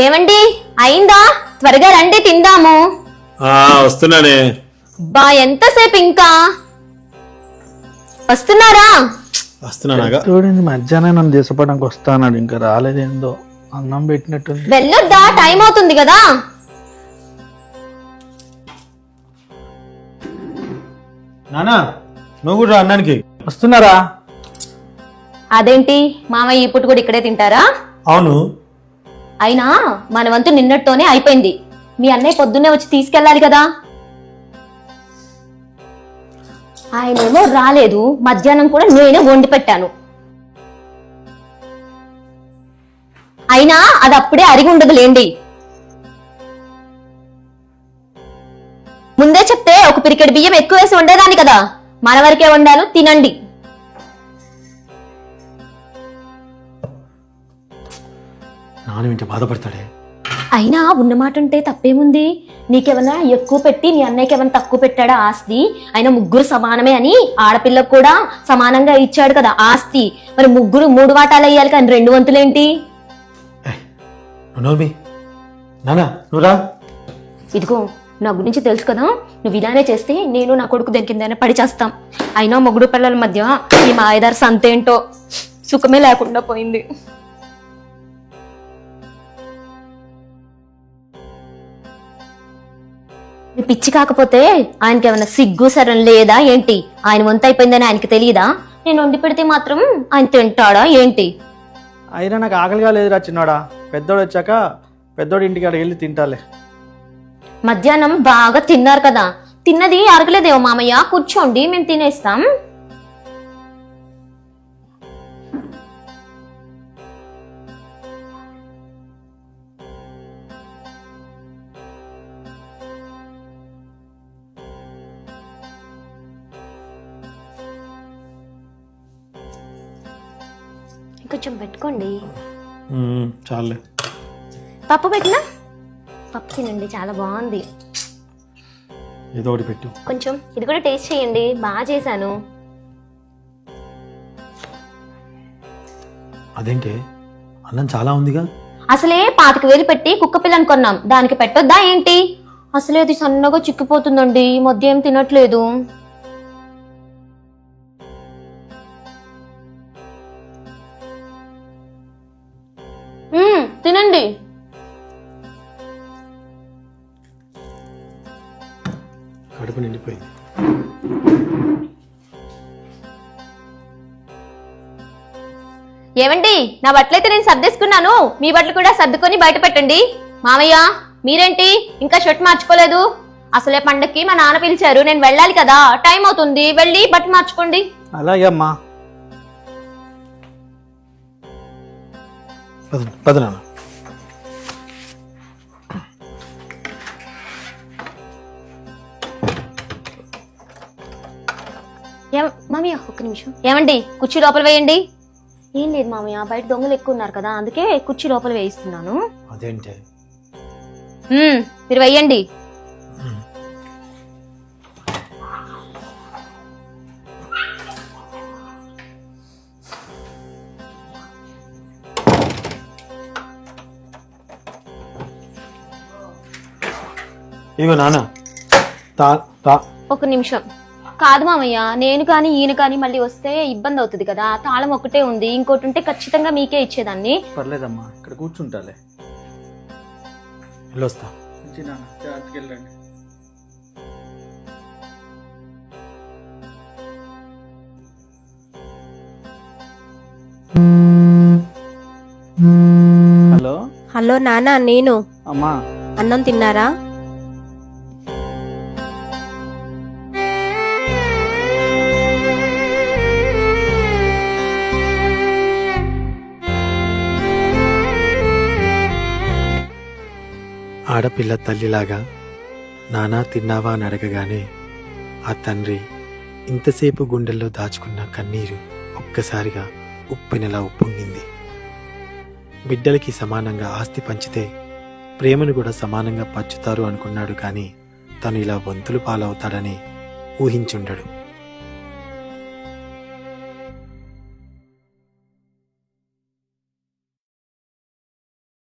ఏమండి అయిందా? త్వరగా రండి తిందాము. వస్తున్నానే. బా ఎంతసేపు ఇంకా వస్తున్నారా? వస్తున్నానాగా. చూడండి మధ్యాహ్నం నన్ను దేశపడానికి వస్తాన్నాడు, ఇంకా రాలేదేందో. అన్నం పెట్టినట్టుంది. వెళ్ళొద్దా? టైం అవుతుంది కదా. నానా నువ్వు కూడా అన్నానికి వస్తున్నారా? అదేంటి మామయ్య ఈ పూట కూడా ఇక్కడే తింటారా? అవును. అయినా మన వంతు నిన్నటితోనే అయిపోయింది. మీ అన్నయ్య పొద్దున్నే వచ్చి తీసుకెళ్ళాలి కదా. ఆయనేమో రాలేదు. మధ్యాహ్నం కూడా నేనే వండి పెట్టాను. అయినా అది అప్పుడే అరిగి ఉండదులేండి. ముందే చెప్తే ఒక పిరికెడు బియ్యం ఎక్కువ వేసి వండేదాన్ని కదా. మన వరకే వండాను, తినండి. నాన్న వింటే బాధపడతాడే. అయినా ఉన్నమాట ఉంటే తప్పేముంది? నీకేమన్నా ఎక్కువ పెట్టి నీ అన్నయ్యకి ఏమన్నా తక్కువ పెట్టాడా ఆస్తి? అయినా ముగ్గురు సమానమే అని ఆడపిల్లకు కూడా సమానంగా ఇచ్చాడు కదా ఆస్తి. మరి ముగ్గురు 3 వాటాలు అయ్యాలి కానీ 2 వంతులేంటి? నానా నువ్వు రా. ఇదిగో నా గురించి తెలుసు కదా. నువ్వు ఇలానే చేస్తే నేను నా కొడుకు దేని కిందనే పడి చేస్తాం. అయినా మొగుడు పిల్లల మధ్య ఈ మాయదారి సంతేంటో సుఖమే లేకుండా పోయింది. పిచ్చి కాకపోతే ఆయనకి ఏమైనా సిగ్గు సరం లేదా ఏంటి? ఆయన వంత అయిపోయిందని ఆయనకి తెలియదా? నేను వండి పెడితే మాత్రం ఆయన తింటాడా ఏంటి? అయినా నాకు ఆకలిగా లేదురా చిన్నోడా. పెద్దోడు వచ్చాక పెద్దోడు ఇంటికి అడిగి వెళ్ళి తింటాలే. మధ్యాహ్నం బాగా తిన్నారు కదా. తిన్నది అరగలేదేమో మామయ్య. కూర్చోండి, మేము తినేస్తాం. కొంచెం పెట్టుకోండి. చాలే. పప్పు పెట్టినా? పప్పు తినండి, చాలా బాగుంది. ఏదో ఒకటి పెట్టు. కొంచెం ఇది కూడా టేస్ట్ చేయండి, బాగా చేశాను. అదేంటి అన్నం చాలా ఉందిగా. అసలే 25,000 పెట్టి కుక్క పిల్లని కొన్నాం, దానికి పెట్టొద్దా ఏంటి? అసలే అది సన్నగా చిక్కిపోతుందండి. ఈ మధ్య ఏం తినట్లేదు. తినండి. కడుపు నిండిపోయింది. ఏమండి, నా బట్టలైతే నేను సర్దేసుకున్నాను. మీ బట్టలు కూడా సర్దుకొని బయట పెట్టండి. మామయ్య మీరేంటి ఇంకా షర్ట్ మార్చుకోలేదు? అసలే పండక్కి మా నాన్న పిలిచారు, నేను వెళ్ళాలి కదా. టైం అవుతుంది, వెళ్ళి బట్టలు మార్చుకోండి. అలాగే అమ్మా. పద నాన్న. మామయ్య ఒక్క నిమిషం. ఏమండి కుర్చీ లోపల వేయండి. ఏం లేదు మామయ్య, బయట దొంగలు ఎక్కువ ఉన్నారు కదా, అందుకే కుర్చీ లోపల వేయిస్తున్నాను. అదేంటి? మీరు వేయండి. ఇగో నాన్న. ఒక నిమిషం. కాదు మామయ్య, నేను కానీ ఈయన కానీ మళ్ళీ వస్తే ఇబ్బంది అవుతుంది కదా. తాళం ఒకటే ఉంది, ఇంకోటి ఉంటే ఖచ్చితంగా మీకే ఇచ్చేదాన్ని. పర్లేదమ్మా, ఇక్కడ కూర్చుంటాలే. వెళ్ళొస్తా. వెళ్ళండి. హలో. హలో నాన్న, నేను. అమ్మా అన్నం తిన్నారా? ఆడపిల్ల తల్లిలాగా నానా తిన్నావా అని అడగగానే ఆ తండ్రి ఇంతసేపు గుండెల్లో దాచుకున్న కన్నీరు ఒక్కసారిగా ఉప్పెనలా ఉప్పొంగింది. బిడ్డలకి సమానంగా ఆస్తి పంచితే ప్రేమను కూడా సమానంగా పంచుతారు అనుకున్నాడు, కానీ తను ఇలా వంతులు పాలవుతాడని ఊహించుండడు.